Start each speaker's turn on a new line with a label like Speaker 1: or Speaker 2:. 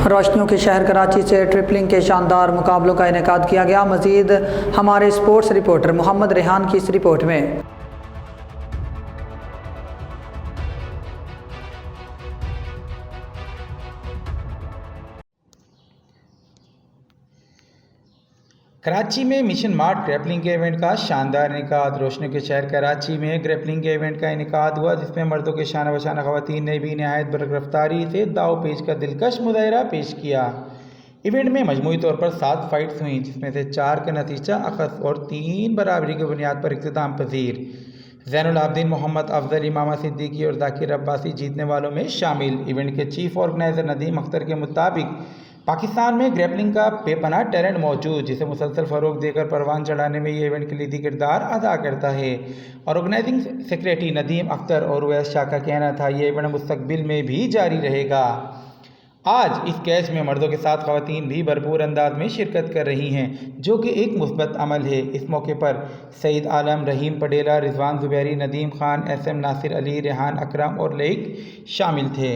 Speaker 1: रोशनियों के शहर कराची से ट्रिपलिंग के शानदार मुकाबलों का इनेकाद किया गया। मज़ीद हमारे स्पोर्ट्स रिपोर्टर मोहम्मद रेहान की इस रिपोर्ट में।
Speaker 2: कराची में मिशन मार्ट ग्रैपलिंग के इवेंट का शानदार इनेकाद। रोशनियों के शहर कराची में ग्रैपलिंग के इवेंट का इनेकाद हुआ, जिसमें मर्दों के शाना बशाना ख़वातीन ने भी नहायत बरगरफ्तारी से दाव पेच का दिलकश मुजाहरा पेश किया। इवेंट में मजमूई तौर पर 7 फाइट्स हुई, जिसमें से 4 का नतीजा अखज़ और 3 बराबरी की बुनियाद पर इख्तिताम पजीर। ज़ैनुल आबिदीन, मोहम्मद अफजल, इमामा सिद्दीकी और जाकिर अब्बासी जीतने वालों में शामिल। इवेंट के चीफ ऑर्गेनाइज़र नदीम अख्तर के मुताबिक पाकिस्तान में ग्रैपलिंग का बेपनाह टैलेंट मौजूद, जिसे मुसलसल फ़रोग देकर परवान चढ़ाने में ये इवेंट कलीदी किरदार अदा करता है। और ऑर्गेनाइजिंग सेक्रेटरी नदीम अख्तर और उवैस शाह का कहना था ये इवेंट मुस्तकबिल में भी जारी रहेगा। आज इस कैच में मर्दों के साथ ख़वातीन भी भरपूर अंदाज में शिरकत कर रही हैं, जो कि एक मुस्बत अमल है। इस मौके पर सईद आलम, रहीम पटेला, रिजवान ज़ुबैरी, नदीम खान, SM नासिर अली, रेहान अकरम और लईक शामिल थे।